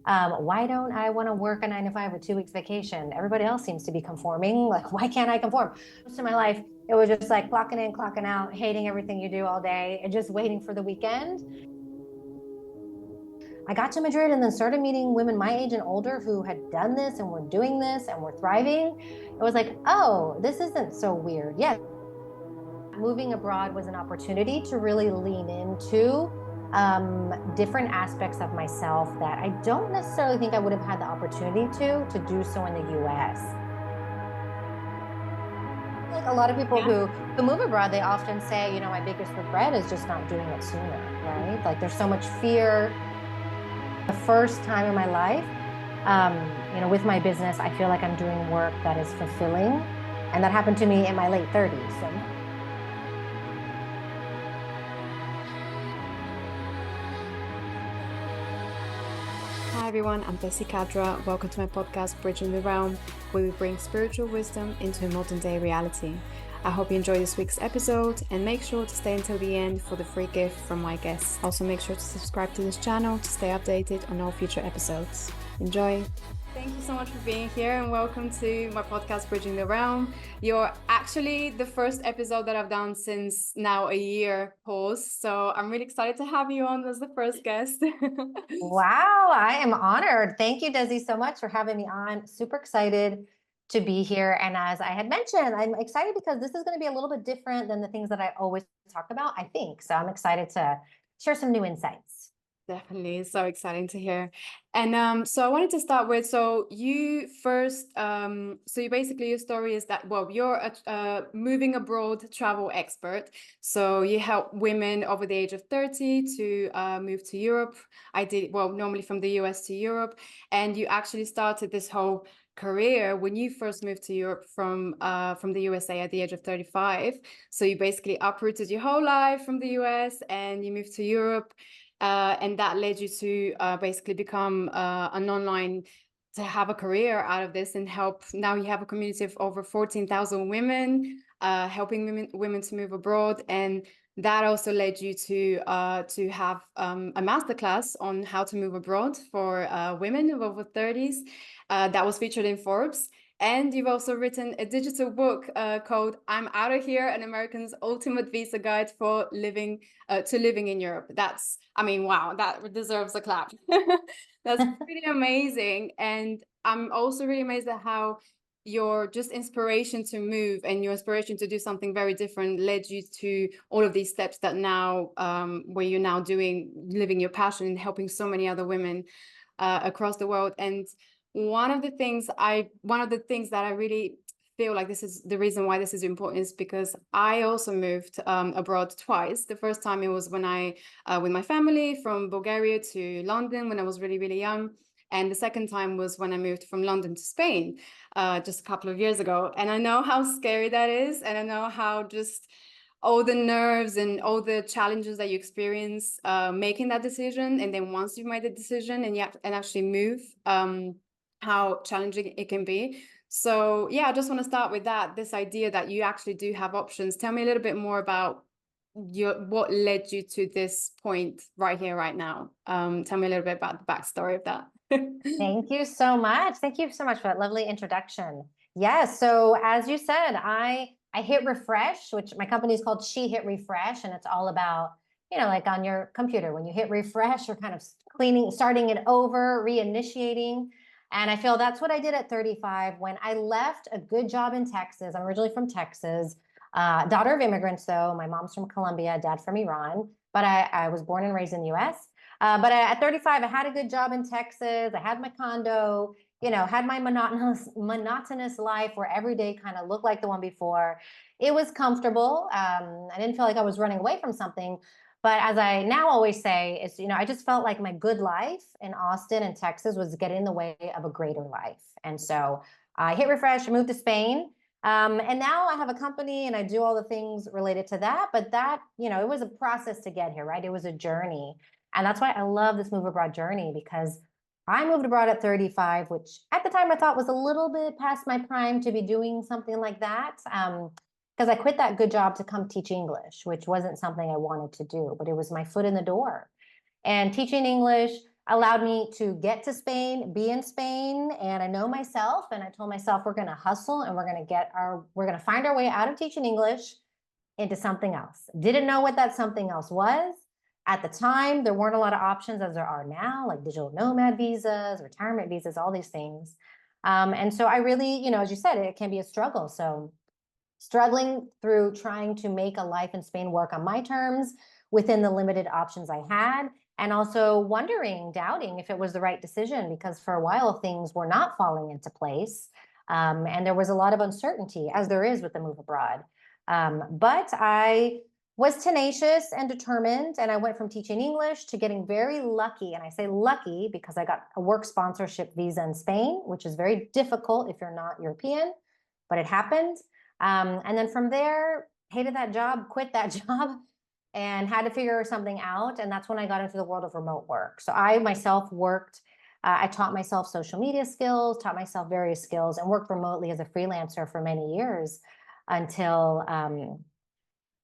Why don't I want to work a 9 to 5 with 2 weeks vacation? Everybody else seems to be conforming. Like, why can't I conform? Most of my life, it was just like clocking in, clocking out, hating everything you do all day and just waiting for the weekend. I got to Madrid and then started meeting women my age and older who had done this and were doing this and were thriving. It was like, oh, this isn't so weird. Yeah, moving abroad was an opportunity to really lean into different aspects of myself that I don't necessarily think I would have had the opportunity to do so in the US. Like a lot of people who move abroad, they often say, you know, my biggest regret is just not doing it sooner, right? Like there's so much fear. The first time in my life, you know, with my business, I feel like I'm doing work that is fulfilling. And that happened to me in my late 30s. So. Hi everyone, I'm Tessie Kadra. Welcome to my podcast, Bridging the Realm, where we bring spiritual wisdom into a modern day reality. I hope you enjoy this week's episode and make sure to stay until the end for the free gift from my guests. Also make sure to subscribe to this channel to stay updated on all future episodes. Enjoy! Thank you so much for being here and welcome to my podcast, Bridging the Realm. You're actually the first episode that I've done since now a year pause. So I'm really excited to have you on as the first guest. Wow, I am honored. Thank you, Desi, so much for having me on. Super excited to be here. And as I had mentioned, I'm excited because this is going to be a little bit different than the things that I always talk about, I think. So I'm excited to share some new insights. Definitely. So exciting to hear. And so I wanted to start with, so you first, so you basically, your story is that, well, you're a moving abroad travel expert. So you help women over the age of 30 to move to Europe. Normally from the US to Europe. And you actually started this whole career when you first moved to Europe from the USA at the age of 35. So you basically uprooted your whole life from the US and you moved to Europe. And that led you to basically become an online, to have a career out of this and help. Now you have a community of over 14,000 women, helping women to move abroad. And that also led you to have a masterclass on how to move abroad for women of over 30s. That was featured in Forbes. And you've also written a digital book called I'm Outta Here, an American's Ultimate Visa Guide for living in Europe. I mean, wow, that deserves a clap. That's pretty amazing. And I'm also really amazed at how your just inspiration to move and your inspiration to do something very different led you to all of these steps that now, where you're now living your passion and helping so many other women across the world. And one of the things that I really feel like this is the reason why this is important is because I also moved abroad twice. The first time it was when I with my family from Bulgaria to London when I was really, really young. And the second time was when I moved from London to Spain just a couple of years ago. And I know how scary that is. And I know how just all the nerves and all the challenges that you experience making that decision. And then once you've made the decision and actually move, how challenging it can be. So yeah, I just want to start with this idea that you actually do have options. Tell me a little bit more about what led you to this point right here, right now. Tell me a little bit about the backstory of that. Thank you so much. Thank you so much for that lovely introduction. Yes, so as you said, I hit refresh, which my company is called She Hit Refresh, and it's all about, you know, like on your computer, when you hit refresh, you're kind of starting it over, reinitiating. And I feel that's what I did at 35 when I left a good job in Texas. I'm originally from Texas, daughter of immigrants, though. My mom's from Colombia, dad from Iran, but I was born and raised in the US. But at 35, I had a good job in Texas. I had my condo, you know, had my monotonous life where every day kind of looked like the one before. It was comfortable. I didn't feel like I was running away from something. But as I now always say, is, you know, I just felt like my good life in Austin and Texas was getting in the way of a greater life. And so I hit refresh, I moved to Spain. And now I have a company and I do all the things related to that. But that, you know, it was a process to get here, right? It was a journey. And that's why I love this move abroad journey, because I moved abroad at 35, which at the time I thought was a little bit past my prime to be doing something like that. Because I quit that good job to come teach English, which wasn't something I wanted to do, but it was my foot in the door. And teaching English, allowed me to get to Spain, be in Spain, and I know myself, and I told myself we're going to hustle and we're going to find our way out of teaching English into something else. Didn't know what that something else was. At the time, there weren't a lot of options as there are now, like digital nomad visas, retirement visas, all these things. And so I really, as you said, it can be a struggle. So struggling through trying to make a life in Spain work on my terms within the limited options I had, and also wondering, doubting if it was the right decision, because for a while things were not falling into place. And there was a lot of uncertainty, as there is with the move abroad. But I was tenacious and determined, and I went from teaching English to getting very lucky. And I say lucky because I got a work sponsorship visa in Spain, which is very difficult if you're not European, but it happened. And then from there, hated that job, quit that job, and had to figure something out. And that's when I got into the world of remote work. So I myself worked, I taught myself social media skills, taught myself various skills, and worked remotely as a freelancer for many years until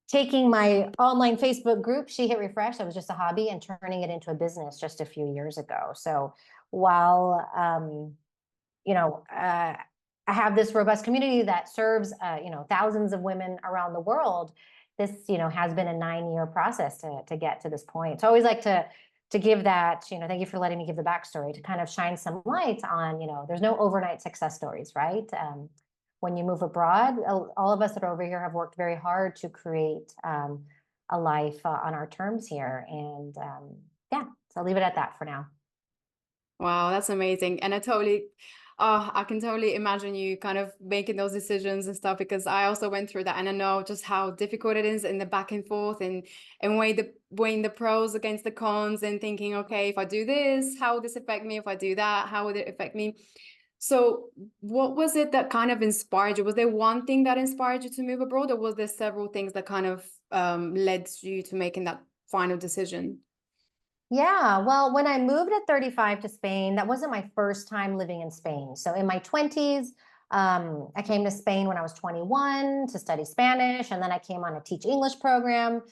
taking my online Facebook group, She Hit Refresh, that was just a hobby, and turning it into a business just a few years ago. So while, I have this robust community that serves, thousands of women around the world. This, has been a 9-year process to get to this point. So I always like to give that, thank you for letting me give the backstory, to kind of shine some light on, there's no overnight success stories, right? When you move abroad, all of us that are over here have worked very hard to create a life on our terms here. And yeah, so I'll leave it at that for now. Wow, that's amazing. And I can totally imagine you kind of making those decisions and stuff, because I also went through that, and I know just how difficult it is in the back and forth, and weighing the pros against the cons, and thinking, okay, if I do this, how would this affect me? If I do that, how would it affect me? So what was it that kind of inspired you? Was there one thing that inspired you to move abroad, or was there several things that kind of led you to making that final decision? Yeah, well, when I moved at 35 to Spain, that wasn't my first time living in Spain. So in my 20s, I came to Spain when I was 21 to study Spanish, and then I came on a Teach English program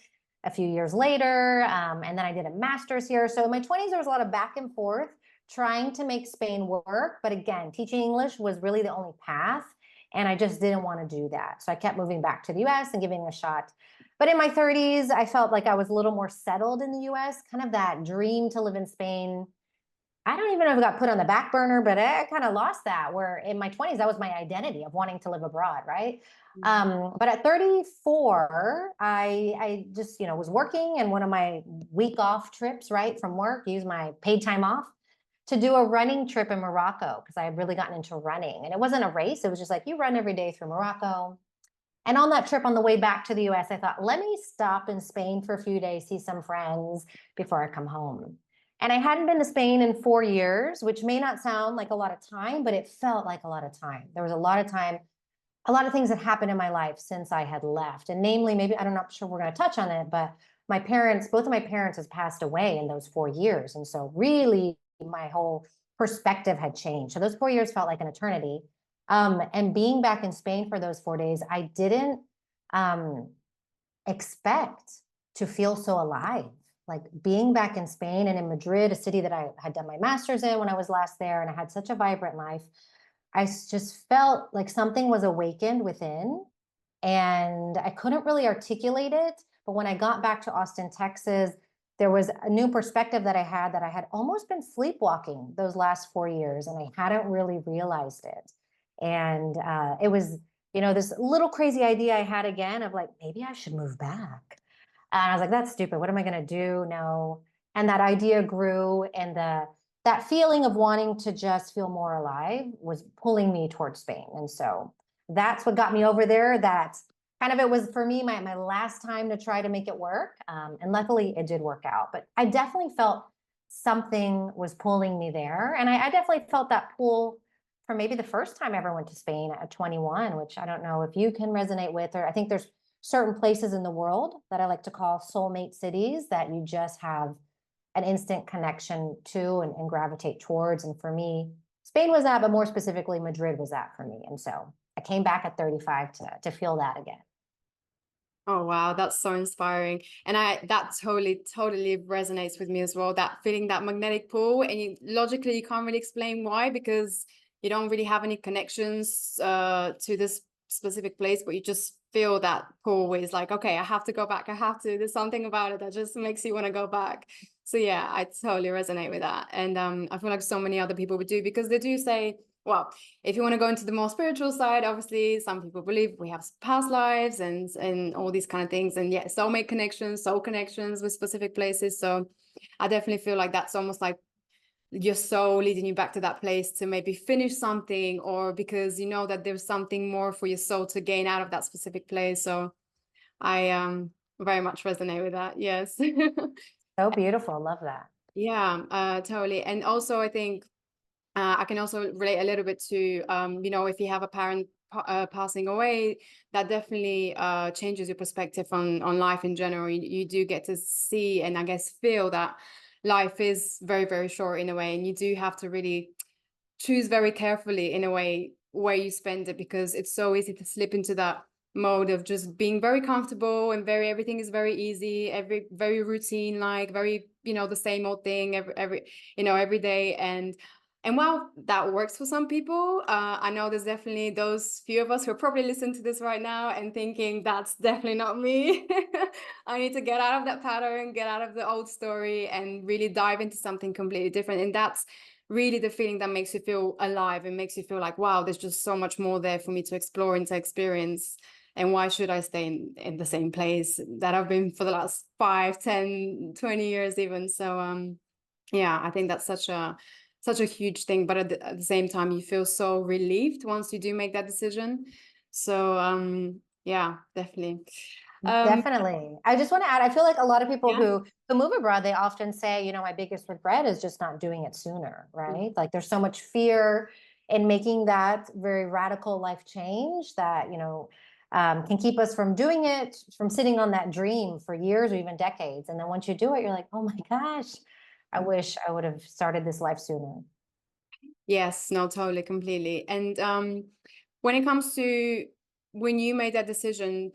a few years later, and then I did a master's here. So in my 20s, there was a lot of back and forth trying to make Spain work. But again, teaching English was really the only path, and I just didn't want to do that. So I kept moving back to the US and giving it a shot. But in my 30s, I felt like I was a little more settled in the US, kind of that dream to live in Spain. I don't even know if it got put on the back burner, but I kind of lost that, where in my 20s, that was my identity of wanting to live abroad, right? But at 34, I just, was working, and one of my week off trips, right, from work, use my paid time off to do a running trip in Morocco, because I had really gotten into running. And it wasn't a race. It was just like, you run every day through Morocco. And on that trip on the way back to the US, I thought, let me stop in Spain for a few days, see some friends before I come home. And I hadn't been to Spain in 4 years, which may not sound like a lot of time, but it felt like a lot of time. There was a lot of time, a lot of things that happened in my life since I had left. And namely, maybe, I'm not sure we're going to touch on it, but both of my parents has passed away in those 4 years. And so really my whole perspective had changed. So those 4 years felt like an eternity. And being back in Spain for those 4 days, I didn't expect to feel so alive. Like being back in Spain and in Madrid, a city that I had done my master's in when I was last there, and I had such a vibrant life, I just felt like something was awakened within, and I couldn't really articulate it. But when I got back to Austin, Texas, there was a new perspective that I had almost been sleepwalking those last 4 years, and I hadn't really realized it. And it was, this little crazy idea I had again of like, maybe I should move back. And I was like, that's stupid. What am I going to do? No. And that idea grew, and that feeling of wanting to just feel more alive was pulling me towards Spain. And so that's what got me over there. That kind of, it was for me, my last time to try to make it work. And luckily it did work out. But I definitely felt something was pulling me there. And I definitely felt that pull for maybe the first time I ever went to Spain at 21, which I don't know if you can resonate with, or I think there's certain places in the world that I like to call soulmate cities that you just have an instant connection to and gravitate towards. And for me, Spain was that, but more specifically, Madrid was that for me. And so I came back at 35 to feel that again. Oh wow, that's so inspiring. And that totally resonates with me as well. That feeling, that magnetic pull, and logically you can't really explain why, because you don't really have any connections to this specific place, but you just feel that pull where it's like, okay, I have to go back. I have to, there's something about it that just makes you want to go back. So yeah, I totally resonate with that. And I feel like so many other people would do, because they do say, well, if you want to go into the more spiritual side, obviously some people believe we have past lives and all these kind of things, and yeah, soulmate connections, soul connections with specific places. So I definitely feel like that's almost like your soul leading you back to that place to maybe finish something, or because you know that there's something more for your soul to gain out of that specific place. So I very much resonate with that. Yes. So beautiful. Love that. Yeah, totally. And also I think I can also relate a little bit to, you know, if you have a parent passing away, that definitely changes your perspective on life in general. You do get to see and I guess feel that life is very, very short in a way, and you do have to really choose very carefully in a way where you spend it, because it's so easy to slip into that mode of just being very comfortable and very, everything is very easy, very routine, like very, you know, the same old thing every you know, every day. And while that works for some people, I know there's definitely those few of us who are probably listening to this right now and thinking, that's definitely not me. I need to get out of that pattern, get out of the old story, and really dive into something completely different. And that's really the feeling that makes you feel alive and makes you feel like, wow, there's just so much more there for me to explore and to experience. And why should I stay in the same place that I've been for the last 5, 10, 20 years even? So yeah, I think that's such a huge thing, but at the same time you feel so relieved once you do make that decision. So yeah, definitely. um Definitely. I just want to add, I feel like a lot of people yeah. who move abroad, they often say, you know, my biggest regret is just not doing it sooner, right? Like there's so much fear in making that very radical life change that, you know, can keep us from doing it, from sitting on that dream for years or even decades. And then once you do it, you're like, oh my gosh, I wish I would have started this life sooner. Yes, no, totally, completely. And when it comes to when you made that decision,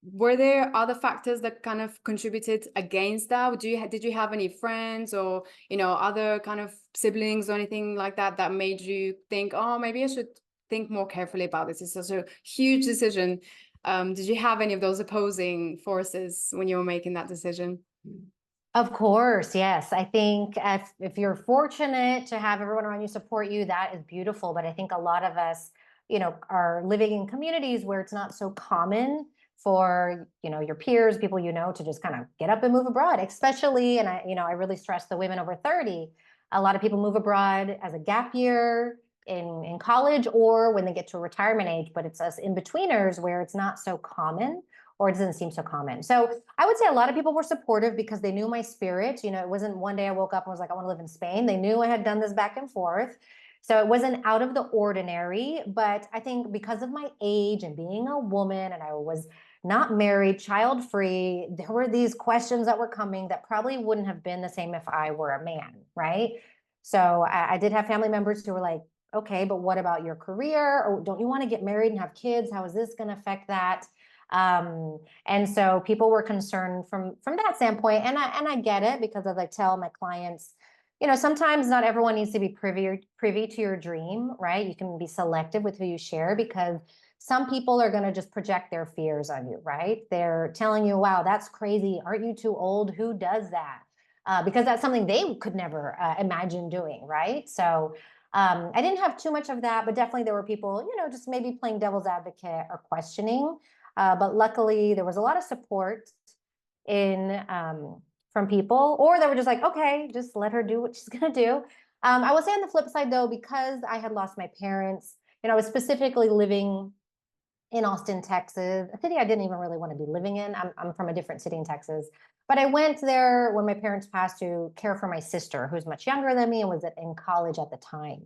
were there other factors that kind of contributed against that? Did you have any friends or, you know, other kind of siblings or anything like that that made you think, oh, maybe I should think more carefully about this? It's such a huge decision. Did you have any of those opposing forces when you were making that decision? Of course, yes. I think if you're fortunate to have everyone around you support you, that is beautiful. But I think a lot of us, you know, are living in communities where it's not so common for, you know, your peers, people you know, to just kind of get up and move abroad, especially, and I, you know, I really stress the women over 30. A lot of people move abroad as a gap year in college or when they get to retirement age, but it's us in-betweeners where it's not so common or it doesn't seem so common. So I would say a lot of people were supportive because they knew my spirit. You know, it wasn't one day I woke up and was like, I want to live in Spain. They knew I had done this back and forth. So it wasn't out of the ordinary. But I think because of my age and being a woman, and I was not married, child free, there were these questions that were coming that probably wouldn't have been the same if I were a man, right? So I did have family members who were like, okay, but what about your career? Or don't you want to get married and have kids? How is this going to affect that? And so people were concerned from that standpoint, and I get it because as I tell my clients, you know, sometimes not everyone needs to be privy to your dream, right? You can be selective with who you share because some people are going to just project their fears on you, right? They're telling you, "Wow, that's crazy. Aren't you too old? Who does that?" Because that's something they could never imagine doing, right? So I didn't have too much of that, but definitely there were people, you know, just maybe playing devil's advocate or questioning. But luckily, there was a lot of support in from people, or they were just like, okay, just let her do what she's gonna do. I will say on the flip side, though, because I had lost my parents, you know, I was specifically living in Austin, Texas, a city I didn't even really want to be living in. I'm from a different city in Texas, but I went there when my parents passed to care for my sister, who's much younger than me and was in college at the time.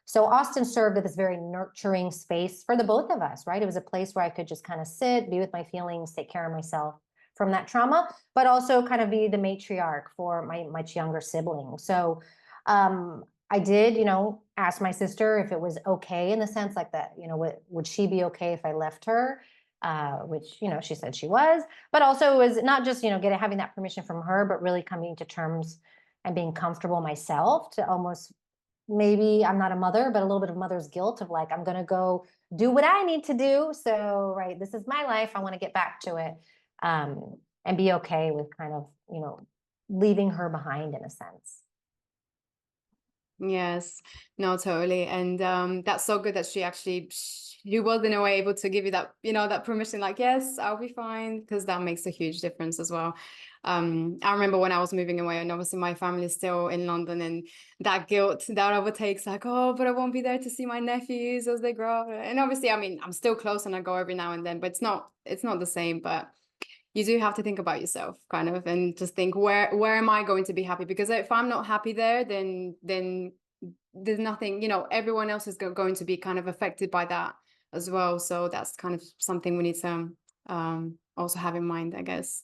So Austin served as this very nurturing space for the both of us, right? It was a place where I could just kind of sit, be with my feelings, take care of myself from that trauma, but also kind of be the matriarch for my much younger sibling. So I did, you know, ask my sister if it was okay in the sense like that, you know, would she be okay if I left her? which, you know, she said she was, but also it was not just, you know, having that permission from her, but really coming to terms and being comfortable myself to almost, maybe I'm not a mother, but a little bit of mother's guilt of like, I'm going to go do what I need to do. So, right, this is my life. I want to get back to it, and be okay with kind of, you know, leaving her behind in a sense. Yes, no, totally. And that's so good that she was in a way able to give you that, you know, that permission, like, yes, I'll be fine, because that makes a huge difference as well. I remember when I was moving away, and obviously my family is still in London, and that guilt that overtakes, like, oh, but I won't be there to see my nephews as they grow up. And obviously, I mean, I'm still close and I go every now and then, but it's not the same. But you do have to think about yourself, kind of, and just think, where am I going to be happy? Because if I'm not happy there, then there's nothing, you know, everyone else is going to be kind of affected by that as well. So that's kind of something we need to also have in mind, I guess.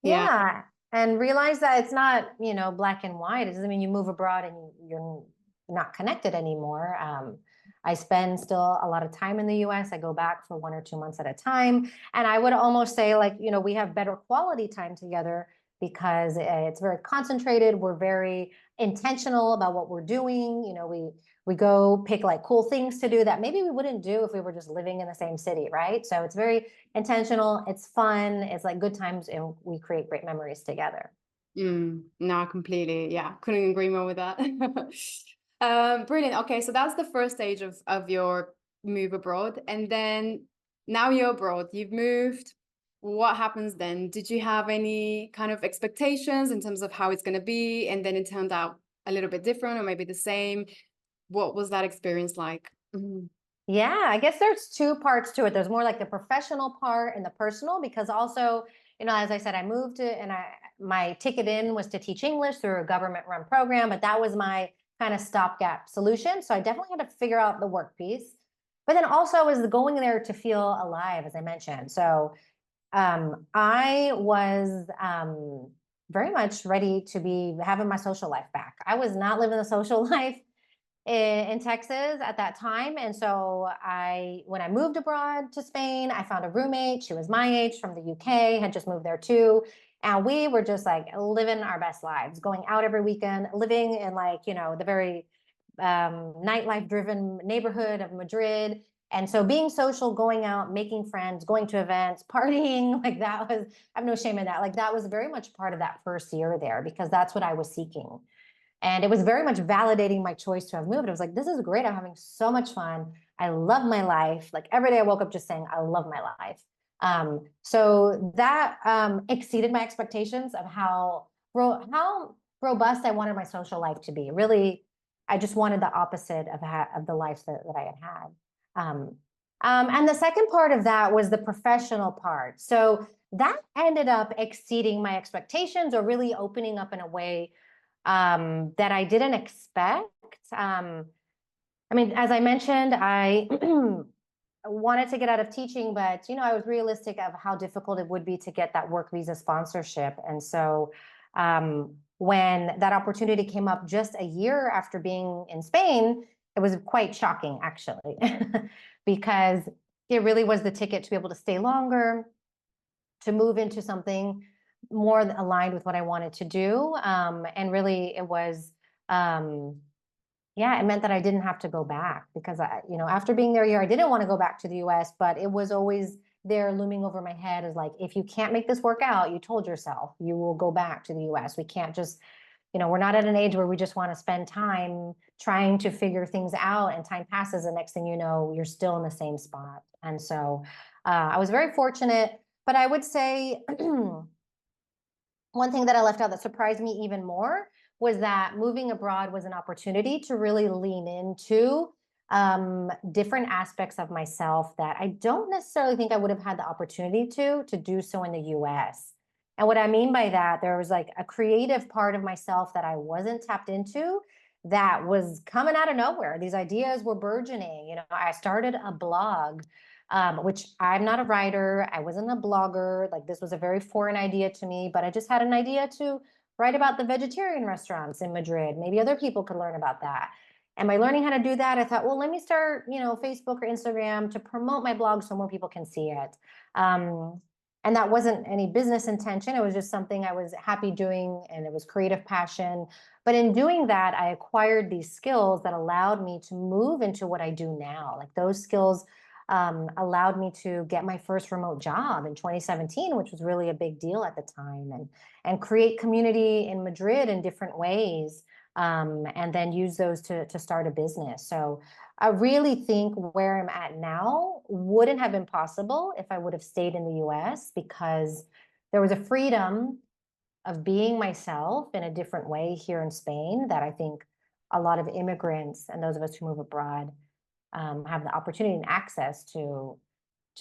Yeah. Yeah. And realize that it's not, you know, black and white. It doesn't mean you move abroad and you're not connected anymore. I spend still a lot of time in the US. I go back for 1 or 2 months at a time. And I would almost say, like, you know, we have better quality time together because it's very concentrated. We're very intentional about what we're doing. You know, we go pick like cool things to do that maybe we wouldn't do if we were just living in the same city, right? So it's very intentional, it's fun, it's like good times, and we create great memories together. No, completely. Yeah, couldn't agree more with that. Brilliant. Okay, so that's the first stage of your move abroad. And then now you're abroad, you've moved. What happens then? Did you have any kind of expectations in terms of how it's going to be? And then it turned out a little bit different or maybe the same. What was that experience like? Mhm. Yeah, I guess there's two parts to it. There's more like the professional part and the personal, because also, you know, as I said, I moved to, and my ticket in was to teach English through a government run program, but that was my kind of stopgap solution. So I definitely had to figure out the work piece. But then also I was going there to feel alive, as I mentioned. So I was very much ready to be having my social life back. I was not living the social life in Texas at that time. And so when I moved abroad to Spain, I found a roommate. She was my age, from the UK, had just moved there too. And we were just like living our best lives, going out every weekend, living in, like, you know, the very nightlife driven neighborhood of Madrid. And so being social, going out, making friends, going to events, partying, like that was, I have no shame in that. Like that was very much part of that first year there, because that's what I was seeking. And it was very much validating my choice to have moved. I was like, this is great. I'm having so much fun. I love my life. Like every day I woke up just saying, I love my life. So that exceeded my expectations of how robust I wanted my social life to be. Really, I just wanted the opposite of the life that I had had. And the second part of that was the professional part. So that ended up exceeding my expectations, or really opening up in a way that I didn't expect. I mean, as I mentioned, I wanted to get out of teaching, but, you know, I was realistic of how difficult it would be to get that work visa sponsorship. And so when that opportunity came up just a year after being in Spain, it was quite shocking, actually, because it really was the ticket to be able to stay longer, to move into something more aligned with what I wanted to do. And really it was, yeah, it meant that I didn't have to go back, because you know, after being there a year, I didn't want to go back to the US, but it was always there looming over my head, as like, if you can't make this work out, you told yourself you will go back to the US. We can't just, you know, we're not at an age where we just want to spend time trying to figure things out, and time passes, and next thing you know, you're still in the same spot. And so I was very fortunate, but I would say one thing that I left out that surprised me even more was that moving abroad was an opportunity to really lean into different aspects of myself that I don't necessarily think I would have had the opportunity to do so in the US. And what I mean by that, there was like a creative part of myself that I wasn't tapped into, that was coming out of nowhere. These ideas were burgeoning. You know, I started a blog, which I'm not a writer. I wasn't a blogger. Like, this was a very foreign idea to me, but I just had an idea to write about the vegetarian restaurants in Madrid. Maybe other people could learn about that. Am I learning how to do that? I thought, well, let me start, Facebook or Instagram to promote my blog so more people can see it. And that wasn't any business intention. It was just something I was happy doing, and it was creative passion. But in doing that, I acquired these skills that allowed me to move into what I do now. Like those skills allowed me to get my first remote job in 2017, which was really a big deal at the time, and create community in Madrid in different ways, and then use those to start a business. So I really think where I'm at now wouldn't have been possible if I would have stayed in the US, because there was a freedom of being myself in a different way here in Spain that I think a lot of immigrants and those of us who move abroad have the opportunity and access to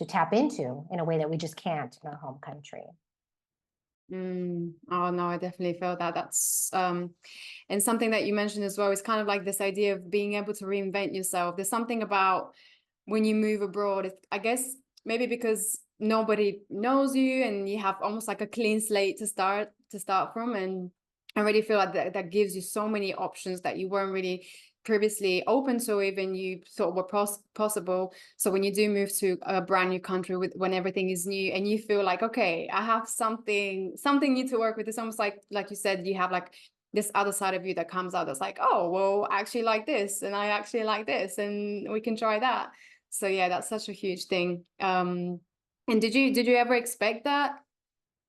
tap into in a way that we just can't in our home country. Oh no, I definitely feel that. That's and something that you mentioned as well is kind of like this idea of being able to reinvent yourself. There's something about when you move abroad, I guess maybe because nobody knows you and you have almost like a clean slate to start from, and I really feel like that gives you so many options that you weren't really previously open to, even you thought were possible. So when you do move to a brand new country when everything is new and you feel like, okay, I have something new to work with, it's almost like you said, you have like this other side of you that comes out that's like, oh, well, I actually like this, and I actually like this, and we can try that. So yeah, that's such a huge thing. And did you ever expect that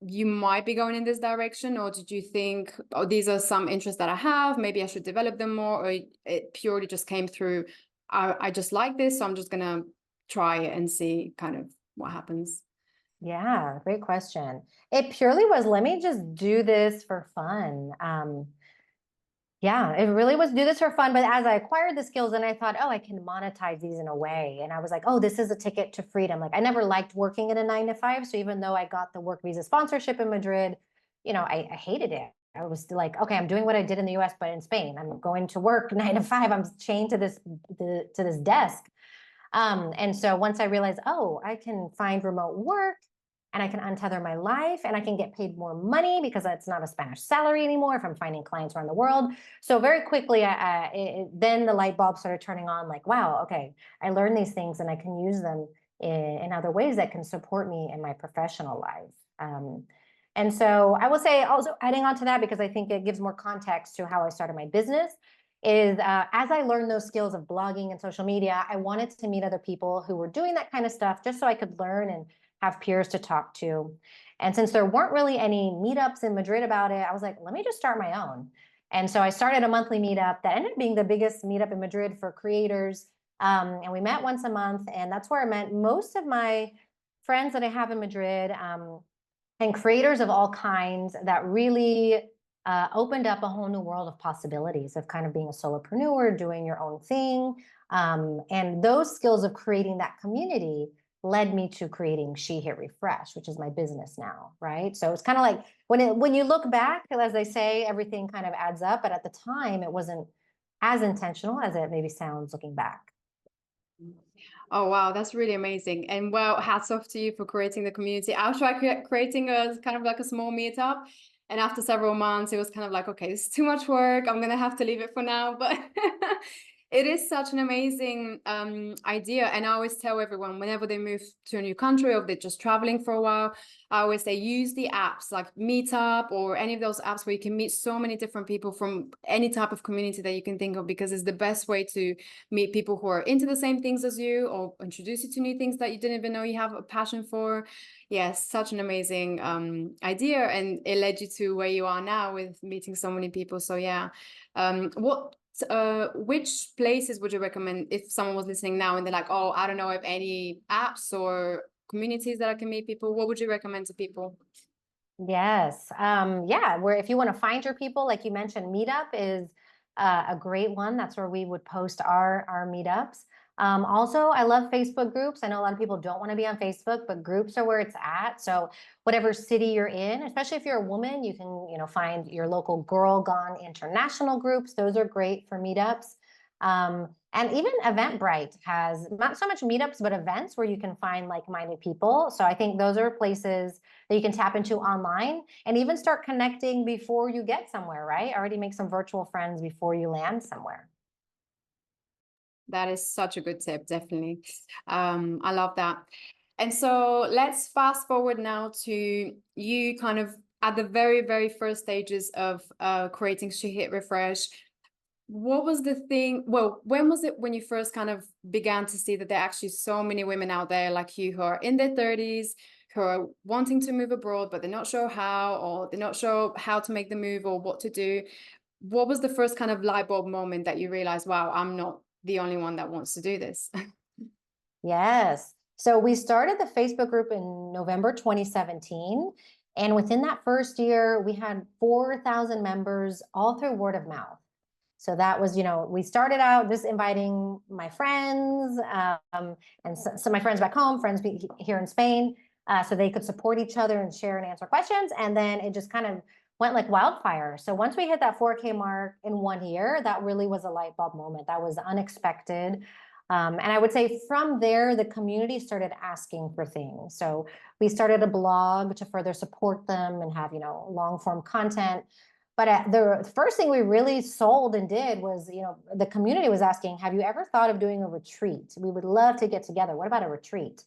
you might be going in this direction, or did you think, oh, these are some interests that I have, maybe I should develop them more, or it purely just came through, I just like this, so I'm just gonna try it and see kind of what happens? Yeah, great question. It purely was, let me just do this for fun. Yeah, it really was do this for fun. But as I acquired the skills, and I thought, oh, I can monetize these in a way. And I was like, oh, this is a ticket to freedom. Like I never liked working in a 9 to 5. So even though I got the work visa sponsorship in Madrid, I hated it. I was like, okay, I'm doing what I did in the US, but in Spain. I'm going to work 9 to 5. I'm chained to this desk. And so once I realized, oh, I can find remote work and I can untether my life and I can get paid more money because it's not a Spanish salary anymore if I'm finding clients around the world. So very quickly, then the light bulb started turning on, like, wow, okay, I learned these things and I can use them in other ways that can support me in my professional life. And so I will say also adding on to that, because I think it gives more context to how I started my business, is as I learned those skills of blogging and social media, I wanted to meet other people who were doing that kind of stuff just so I could learn and have peers to talk to. And since there weren't really any meetups in Madrid about it, I was like, let me just start my own. And so I started a monthly meetup that ended up being the biggest meetup in Madrid for creators. And we met once a month, and that's where I met most of my friends that I have in Madrid, and creators of all kinds that really opened up a whole new world of possibilities of kind of being a solopreneur, doing your own thing. And those skills of creating that community led me to creating She Hit Refresh, which is my business now, right? So it's kind of like when you look back, as I say, everything kind of adds up, but at the time it wasn't as intentional as it maybe sounds looking back. Oh wow, that's really amazing. And well, hats off to you for creating the community. I tried creating a kind of like a small meetup, and after several months it was kind of like, okay, this is too much work, I'm gonna have to leave it for now. But it is such an amazing idea. And I always tell everyone whenever they move to a new country or they're just traveling for a while, I always say use the apps like Meetup or any of those apps where you can meet so many different people from any type of community that you can think of, because it's the best way to meet people who are into the same things as you, or introduce you to new things that you didn't even know you have a passion for. Yes, such an amazing idea, and it led you to where you are now with meeting so many people. So yeah, which places would you recommend if someone was listening now and they're like, oh, I don't know of any apps or communities that I can meet people? What would you recommend to people? Yes. Yeah, where if you want to find your people, like you mentioned, Meetup is a great one. That's where we would post our meetups. Also, I love Facebook groups. I know a lot of people don't want to be on Facebook, but groups are where it's at. So whatever city you're in, especially if you're a woman, you can, find your local Girl Gone international groups. Those are great for meetups. And even Eventbrite has not so much meetups, but events where you can find like-minded people. So I think those are places that you can tap into online and even start connecting before you get somewhere, right? Already make some virtual friends before you land somewhere. That is such a good tip, definitely. I love that. And so let's fast forward now to you kind of at the very, very first stages of creating She Hit Refresh. What was the thing? Well, when was it when you first kind of began to see that there are actually so many women out there like you who are in their 30s, who are wanting to move abroad, but they're not sure how, or they're not sure how to make the move or what to do? What was the first kind of light bulb moment that you realized, wow, I'm not the only one that wants to do this? Yes. So we started the Facebook group in November 2017. And within that first year, we had 4,000 members all through word of mouth. So that was, we started out just inviting my friends and some of my friends back home, friends here in Spain, so they could support each other and share and answer questions. And then it just kind of went like wildfire. So once we hit that 4K mark in 1 year, that really was a light bulb moment. That was unexpected. And I would say from there, the community started asking for things. So we started a blog to further support them and have, long form content. But the first thing we really sold and did was, the community was asking, have you ever thought of doing a retreat? We would love to get together. What about a retreat?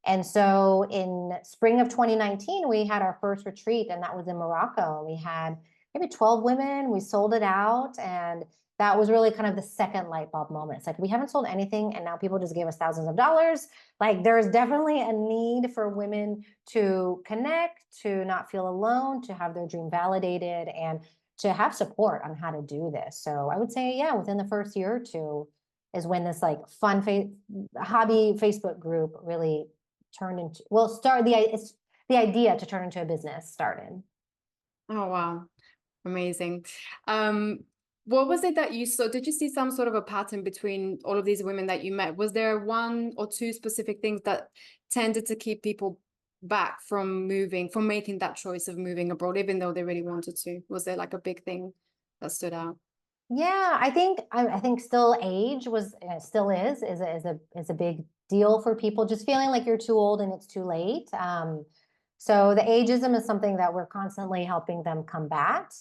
And so in spring of 2019, we had our first retreat, and that was in Morocco. We had maybe 12 women. We sold it out, and that was really kind of the second light bulb moment. It's like, we haven't sold anything, and now people just gave us thousands of dollars. Like, there's definitely a need for women to connect, to not feel alone, to have their dream validated, and to have support on how to do this. So I would say, yeah, within the first year or two is when this like fun hobby Facebook group really turned into, well, it's the idea to turn into a business started. Oh, wow. Amazing. What was it that you saw? Did you see some sort of a pattern between all of these women that you met? Was there one or two specific things that tended to keep people back from making that choice of moving abroad, even though they really wanted to? Was there like a big thing that stood out? Yeah, I think still age still is a big deal for people, just feeling like you're too old and it's too late. So the ageism is something that we're constantly helping them combat.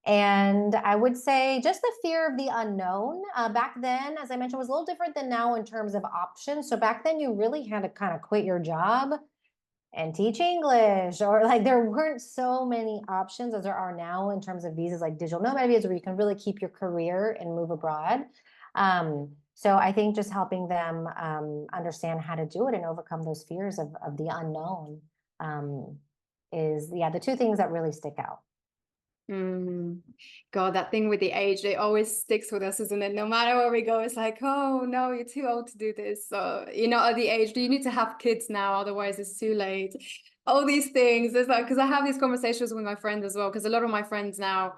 And I would say just the fear of the unknown. Back then, as I mentioned, was a little different than now in terms of options. So back then, you really had to kind of quit your job and teach English, or like there weren't so many options as there are now in terms of visas, like digital nomad visas, where you can really keep your career and move abroad. So I think just helping them understand how to do it and overcome those fears of the unknown is, yeah, the two things that really stick out. God, that thing with the age, it always sticks with us, isn't it? No matter where we go, it's like, oh no, you're too old to do this. So you're not at the age, do you need to have kids now? Otherwise it's too late. All these things. It's like, because I have these conversations with my friends as well, because a lot of my friends now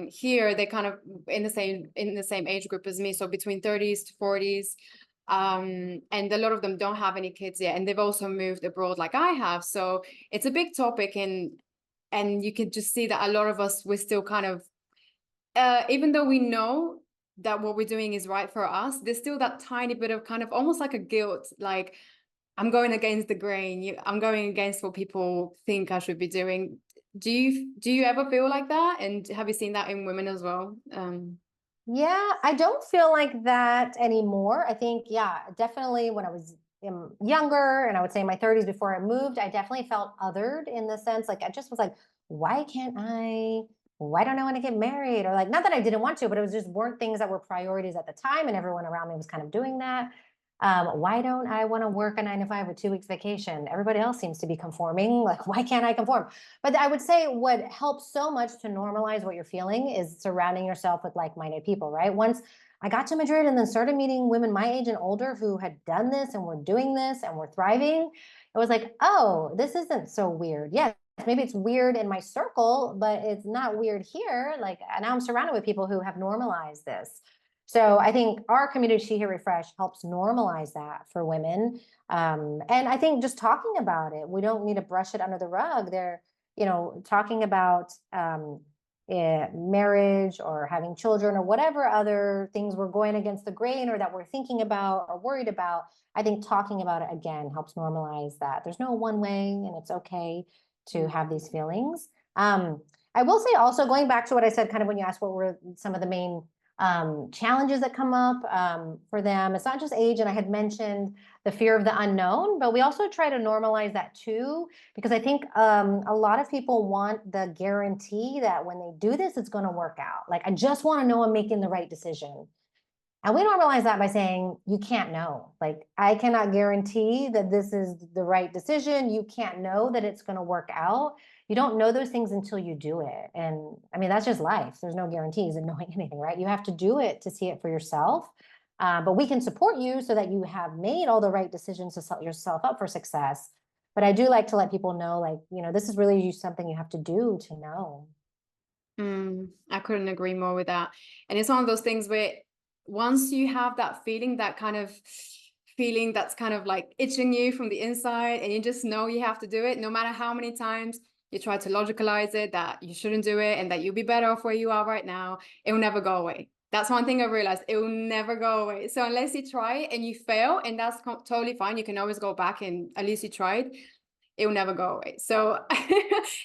here, they're kind of in the same age group as me, so between 30s to 40s. And a lot of them don't have any kids yet, and they've also moved abroad like I have. So it's a big topic, and you can just see that a lot of us, we're still kind of, even though we know that what we're doing is right for us, there's still that tiny bit of kind of almost like a guilt, like I'm going against the grain. I'm going against what people think I should be doing. Do you ever feel like that? And have you seen that in women as well? Yeah, I don't feel like that anymore. I think, yeah, definitely when I was younger, and I would say in my 30s before I moved, I definitely felt othered in the sense, like, I just was like, why can't I? Why don't I want to get married? Or like, not that I didn't want to, but it was just weren't things that were priorities at the time, and everyone around me was kind of doing that. Why don't I want to work a 9 to 5 with 2 weeks vacation? Everybody else seems to be conforming. Like, why can't I conform? But I would say what helps so much to normalize what you're feeling is surrounding yourself with like-minded people, right? Once I got to Madrid and then started meeting women my age and older who had done this and were doing this and were thriving, it was like, oh, this isn't so weird. Yes, maybe it's weird in my circle, but it's not weird here. Like, now I'm surrounded with people who have normalized this. So I think our community, She Hit Refresh, helps normalize that for women. And I think just talking about it, we don't need to brush it under the rug. They're, talking about marriage or having children or whatever other things we're going against the grain or that we're thinking about or worried about. I think talking about it again helps normalize that. There's no one way, and it's okay to have these feelings. I will say also, going back to what I said kind of when you asked what were some of the main challenges that come up for them. It's not just age, and I had mentioned the fear of the unknown, but we also try to normalize that too, because I think a lot of people want the guarantee that when they do this, it's going to work out. Like, I just want to know I'm making the right decision. And we normalize that by saying, you can't know. Like, I cannot guarantee that this is the right decision. You can't know that it's going to work out. You don't know those things until you do it. And I mean, that's just life. There's no guarantees in knowing anything, right? You have to do it to see it for yourself. But we can support you so that you have made all the right decisions to set yourself up for success. But I do like to let people know, like, this is really something you have to do to know. I couldn't agree more with that. And it's one of those things where once you have that feeling, that kind of feeling that's kind of like itching you from the inside, and you just know you have to do it, no matter how many times you try to logicalize it, that you shouldn't do it and that you'll be better off where you are right now, it will never go away. That's one thing I realized, it will never go away. So unless you try and you fail, and that's totally fine, you can always go back and at least you tried, it will never go away. So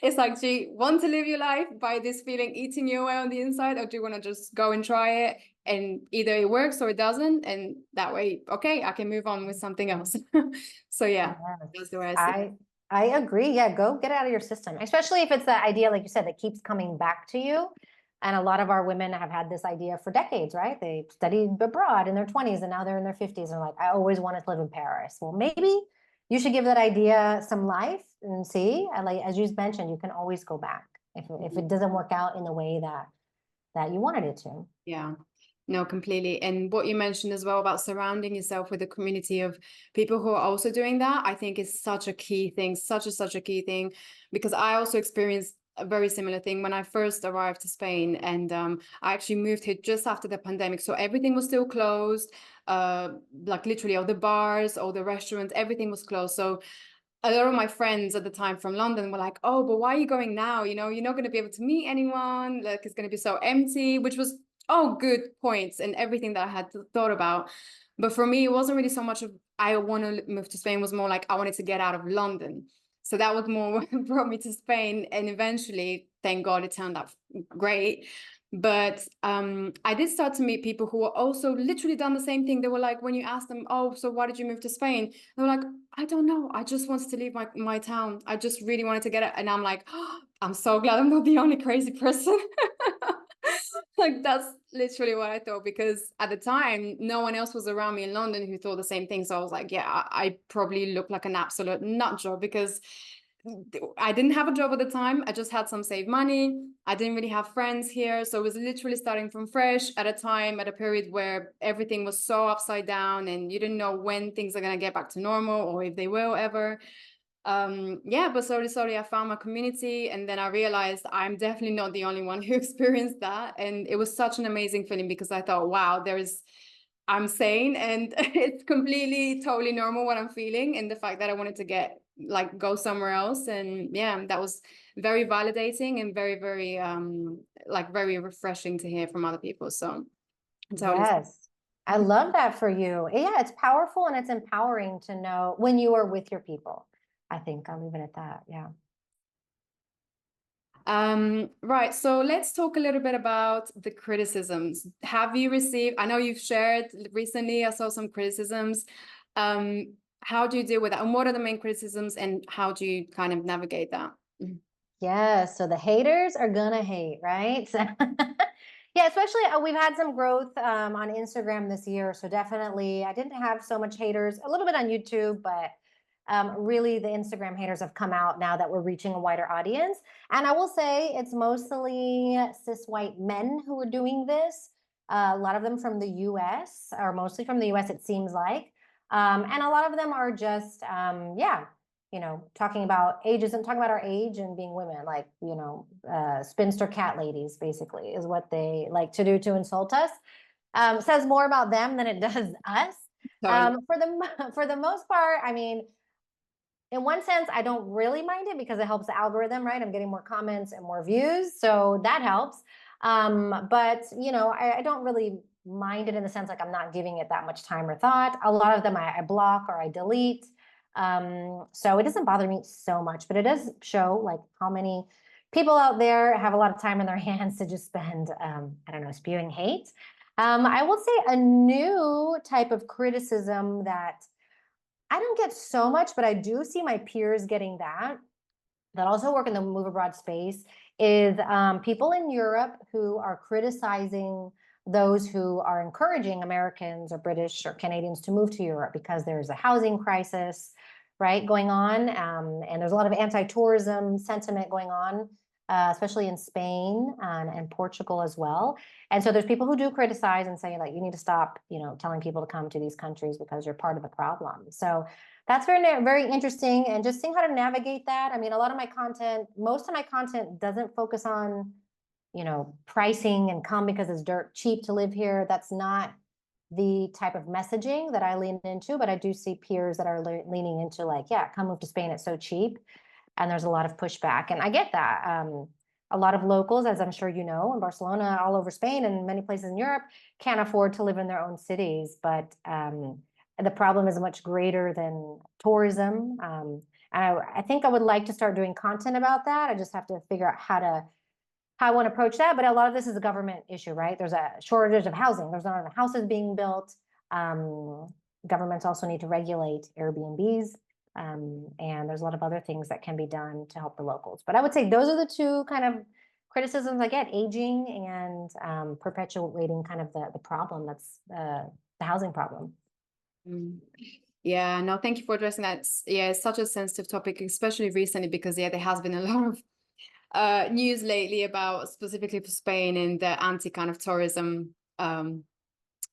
it's like, do you want to live your life by this feeling eating you away on the inside, or do you want to just go and try it, and either it works or it doesn't, and that way, okay, I can move on with something else. So yeah, that's the way I see it. I agree. Yeah, go get it out of your system, especially if it's that idea, like you said, that keeps coming back to you. And a lot of our women have had this idea for decades, right? They studied abroad in their 20s and now they're in their 50s and like, I always wanted to live in Paris. Well, maybe you should give that idea some life and see. And like, as you mentioned, you can always go back if it doesn't work out in the way that you wanted it to. Yeah. No, completely. And what you mentioned as well about surrounding yourself with a community of people who are also doing that, I think is such a key thing, such a key thing, because I also experienced a very similar thing when I first arrived to Spain. And I actually moved here just after the pandemic. So everything was still closed, like literally all the bars, all the restaurants, everything was closed. So a lot of my friends at the time from London were like, oh, but why are you going now? You're not going to be able to meet anyone. Like, it's going to be so empty, which was all good points and everything that I had thought about. But for me, it wasn't really so much of I want to move to Spain. It was more like I wanted to get out of London. So that was more what brought me to Spain. And eventually, thank God, it turned out great. But I did start to meet people who were also literally done the same thing. They were like, when you ask them, oh, so why did you move to Spain? They were like, I don't know. I just wanted to leave my town. I just really wanted to get it. And I'm like, oh, I'm so glad I'm not the only crazy person. Like, that's literally what I thought, because at the time, no one else was around me in London who thought the same thing. So I was like, yeah, I probably look like an absolute nut job, because I didn't have a job at the time. I just had some saved money. I didn't really have friends here. So it was literally starting from fresh at a time, at a period where everything was so upside down and you didn't know when things are going to get back to normal or if they will ever. Yeah, but slowly I found my community, and then I realized I'm definitely not the only one who experienced that. And it was such an amazing feeling, because I thought, wow, I'm sane and it's completely totally normal what I'm feeling, and the fact that I wanted to go somewhere else. And yeah, that was very validating and very, very very refreshing to hear from other people. So Yes, I love that for you. Yeah, it's powerful and it's empowering to know when you are with your people. I think I'll leave it at that. Yeah. Right. So let's talk a little bit about the criticisms. Have you received, I know you've shared recently, I saw some criticisms. How do you deal with that? And what are the main criticisms, and how do you kind of navigate that? Yeah, so the haters are gonna hate, right? Yeah, especially we've had some growth on Instagram this year. So definitely, I didn't have so much haters, a little bit on YouTube, but really the Instagram haters have come out now that we're reaching a wider audience. And I will say it's mostly cis white men who are doing this. A lot of them from the US, or mostly from the US, it seems like. And a lot of them are just, yeah, talking about ageism, talking about our age and being women, like, spinster cat ladies, basically, is what they like to do to insult us. Says more about them than it does us. For the most part, I mean, in one sense, I don't really mind it because it helps the algorithm, right? I'm getting more comments and more views, so that helps. But I don't really mind it in the sense like I'm not giving it that much time or thought. A lot of them I block or I delete. So it doesn't bother me so much, but it does show like how many people out there have a lot of time in their hands to just spend, I don't know, spewing hate. I will say a new type of criticism that I don't get so much, but I do see my peers getting that also work in the move abroad space is people in Europe who are criticizing those who are encouraging Americans or British or Canadians to move to Europe because there's a housing crisis, right, going on. And there's a lot of anti-tourism sentiment going on, especially in Spain and Portugal as well. And so there's people who do criticize and say, like, you need to stop, telling people to come to these countries because you're part of the problem. So that's very interesting, and just seeing how to navigate that. I mean, a lot of my content, most of my content doesn't focus on, pricing and come because it's dirt cheap to live here. That's not the type of messaging that I lean into, but I do see peers that are leaning into like, yeah, come move to Spain, it's so cheap. And there's a lot of pushback, and I get that. A lot of locals, as I'm sure you know, in Barcelona, all over Spain, and many places in Europe, can't afford to live in their own cities. But the problem is much greater than tourism. I think I would like to start doing content about that. I just have to figure out how I want to approach that. But a lot of this is a government issue, right? There's a shortage of housing. There's not enough houses being built. Governments also need to regulate Airbnbs. And there's a lot of other things that can be done to help the locals. But I would say those are the two kind of criticisms I get: aging and perpetuating kind of the problem that's the housing problem. Yeah, no, thank you for addressing that. Yeah, it's such a sensitive topic, especially recently, because there has been a lot of news lately about specifically for Spain and the anti kind of tourism rally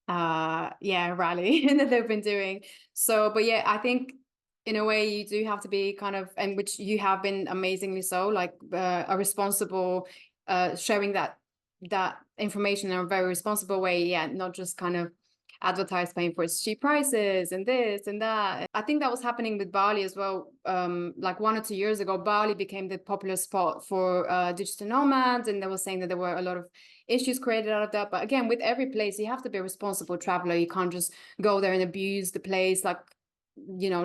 that they've been doing. So, but yeah, I think in a way you do have to be kind of, and which you have been amazingly so, like a responsible sharing that information in a very responsible way. Yeah, not just kind of advertise paying for its cheap prices and this and that. I think that was happening with Bali as well. Like 1 or 2 years ago, Bali became the popular spot for digital nomads, and they were saying that there were a lot of issues created out of that. But again, with every place, you have to be a responsible traveler. You can't just go there and abuse the place, like,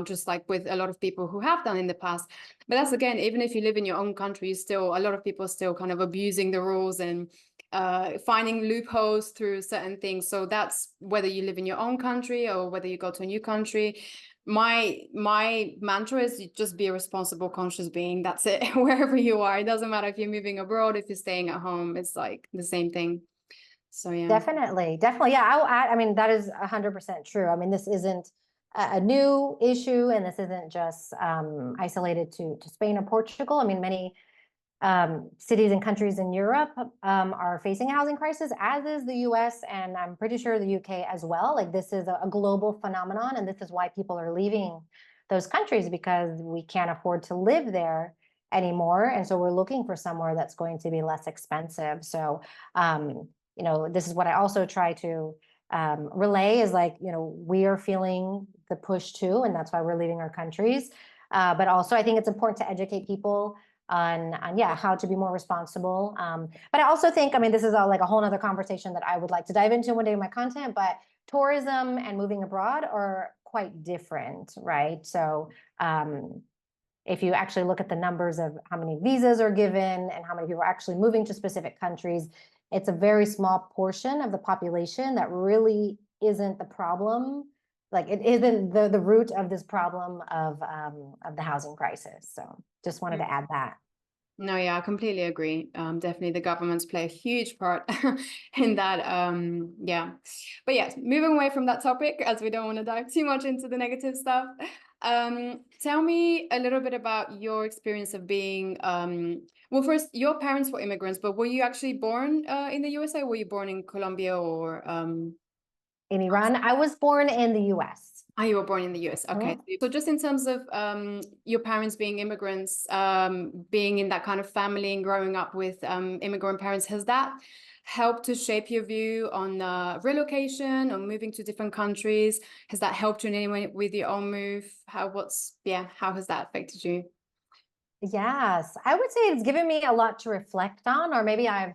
just like with a lot of people who have done in the past. But that's, again, even if you live in your own country, a lot of people are still kind of abusing the rules and finding loopholes through certain things. So that's whether you live in your own country or whether you go to a new country. My mantra is just be a responsible, conscious being. That's it. Wherever you are, it doesn't matter if you're moving abroad, if you're staying at home, it's like the same thing. So yeah, Definitely. Yeah, I'll add, I mean, that is 100% true. I mean, this isn't a new issue, and this isn't just isolated to Spain or Portugal. I mean, many cities and countries in Europe are facing a housing crisis, as is the US, and I'm pretty sure the UK as well. Like, this is a global phenomenon, and this is why people are leaving those countries, because we can't afford to live there anymore. And so we're looking for somewhere that's going to be less expensive. So, this is what I also try to relay is like, we are feeling the push too, and that's why we're leaving our countries. But also I think it's important to educate people on how to be more responsible. But I also think, I mean, this is like a whole nother conversation that I would like to dive into one day in my content, but tourism and moving abroad are quite different, right? So if you actually look at the numbers of how many visas are given and how many people are actually moving to specific countries, it's a very small portion of the population that really isn't the problem. Like, it isn't the root of this problem of the housing crisis. So just wanted to add that. No, yeah, I completely agree. Definitely the governments play a huge part in that. Yeah. But yes, moving away from that topic, as we don't want to dive too much into the negative stuff. Tell me a little bit about your experience of being, well, first, your parents were immigrants, but were you actually born in the USA? Were you born in Colombia or in Iran? I was born in the US. Oh, you were born in the US. Okay. So just in terms of your parents being immigrants, being in that kind of family and growing up with immigrant parents, has that helped to shape your view on relocation or moving to different countries? Has that helped you in any way with your own move? How has that affected you? Yes, I would say it's given me a lot to reflect on, or maybe I've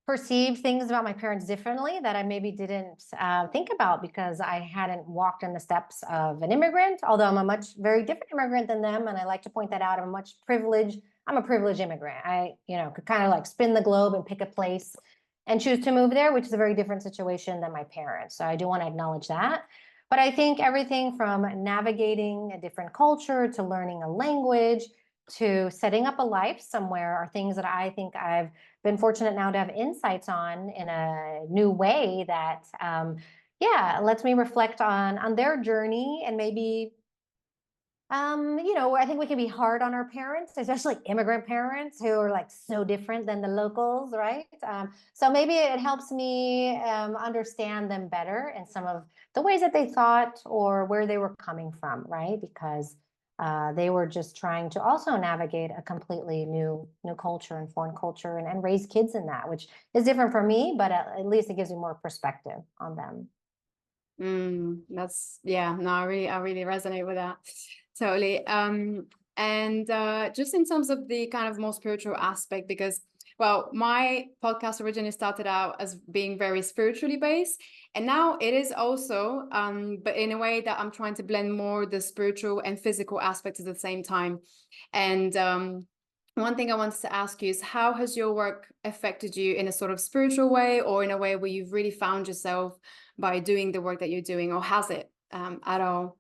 perceived things about my parents differently that I maybe didn't think about because I hadn't walked in the steps of an immigrant, although I'm a very different immigrant than them. And I like to point that out. I'm a privileged immigrant. I, could kind of like spin the globe and pick a place and choose to move there, which is a very different situation than my parents. So I do want to acknowledge that. But I think everything from navigating a different culture to learning a language to setting up a life somewhere are things that I think I've been fortunate now to have insights on in a new way that, yeah, lets me reflect on their journey and maybe I think we can be hard on our parents, especially immigrant parents who are like so different than the locals, right? So maybe it helps me understand them better and some of the ways that they thought or where they were coming from, right? Because they were just trying to also navigate a completely new culture and foreign culture and raise kids in that, which is different for me, but at least it gives me more perspective on them. That's yeah, no, I really resonate with that. Totally. And just in terms of the kind of more spiritual aspect, because well, my podcast originally started out as being very spiritually based, and now it is also, but in a way that I'm trying to blend more the spiritual and physical aspects at the same time. And one thing I wanted to ask you is how has your work affected you in a sort of spiritual way or in a way where you've really found yourself by doing the work that you're doing, or has it at all?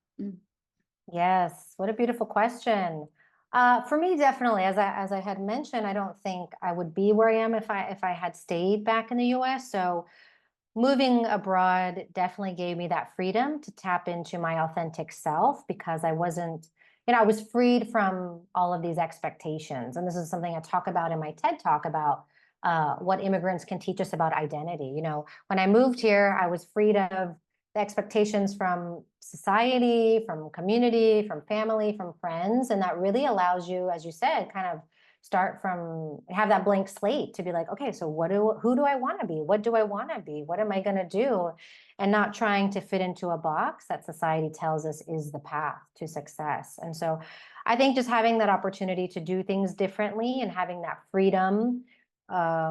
Yes, what a beautiful question. For me, definitely, as I had mentioned, I don't think I would be where I am if I had stayed back in the US. So moving abroad definitely gave me that freedom to tap into my authentic self because I wasn't, I was freed from all of these expectations. And this is something I talk about in my TED Talk about what immigrants can teach us about identity. When I moved here, I was freed of the expectations from society, from community, from family, from friends. And that really allows you, as you said, kind of have that blank slate to be like, okay, so who do I want to be? What do I want to be? What am I going to do? And not trying to fit into a box that society tells us is the path to success. And so I think just having that opportunity to do things differently and having that freedom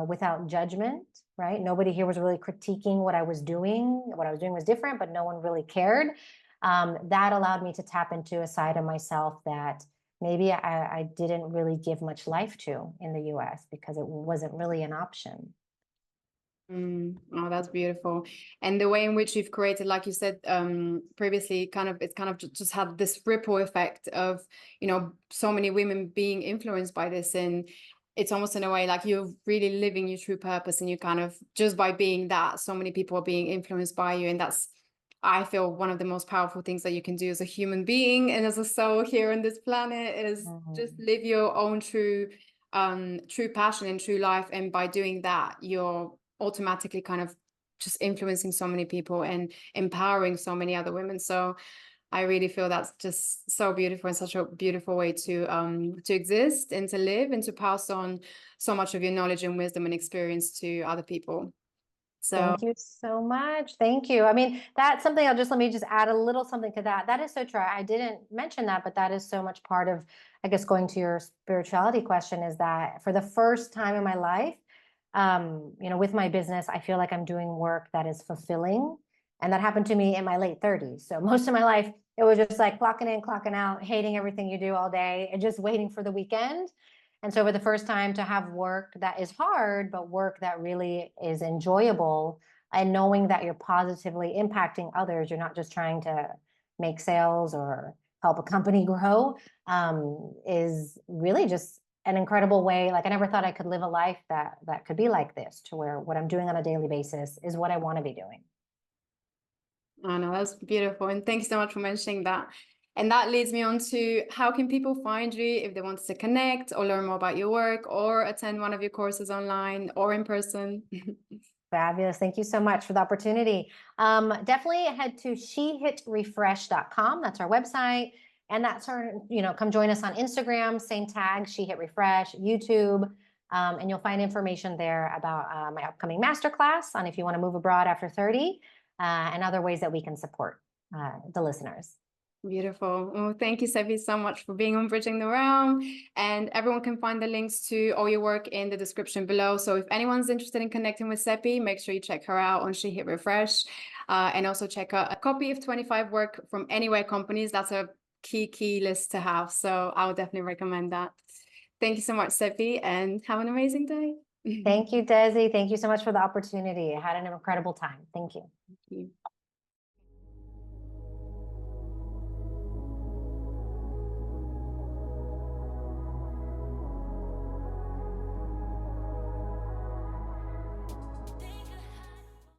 without judgment, right? Nobody here was really critiquing what I was doing. What I was doing was different, but no one really cared. That allowed me to tap into a side of myself that maybe I didn't really give much life to in the US because it wasn't really an option. Oh, that's beautiful. And the way in which you've created, like you said previously, it's kind of just had this ripple effect of, so many women being influenced by this. And it's almost in a way like you're really living your true purpose, and you kind of, just by being that, so many people are being influenced by you. And that's, I feel, one of the most powerful things that you can do as a human being and as a soul here on this planet is just live your own true passion and true life. And by doing that, you're automatically kind of just influencing so many people and empowering so many other women. So I really feel that's just so beautiful and such a beautiful way to exist and to live and to pass on so much of your knowledge and wisdom and experience to other people. So thank you so much. Thank you. I mean, that's something let me just add a little something to that. That is so true. I didn't mention that, but that is so much part of, I guess, going to your spirituality question is that for the first time in my life, with my business, I feel like I'm doing work that is fulfilling. And that happened to me in my late 30s. So most of my life, it was just like clocking in, clocking out, hating everything you do all day and just waiting for the weekend. And so for the first time to have work that is hard, but work that really is enjoyable and knowing that you're positively impacting others, you're not just trying to make sales or help a company grow, is really just an incredible way. Like I never thought I could live a life that could be like this, to where what I'm doing on a daily basis is what I want to be doing. I know, that's beautiful. And thank you so much for mentioning that. And that leads me on to how can people find you if they want to connect or learn more about your work or attend one of your courses online or in person? Fabulous. Thank you so much for the opportunity. Definitely head to shehitrefresh.com. That's our website. And that's our, come join us on Instagram, same tag, She Hit Refresh, YouTube. And you'll find information there about my upcoming masterclass on if you want to move abroad after 30 and other ways that we can support the listeners. Beautiful. Well, thank you, Cepee, so much for being on Bridging the Realm. And everyone can find the links to all your work in the description below. So if anyone's interested in connecting with Cepee, make sure you check her out on She Hit Refresh. And also check out a copy of 25 work from Anywhere companies. That's a key list to have. So I would definitely recommend that. Thank you so much, Cepee, and have an amazing day. Thank you, Desi. Thank you so much for the opportunity. I had an incredible time. Thank you. Thank you.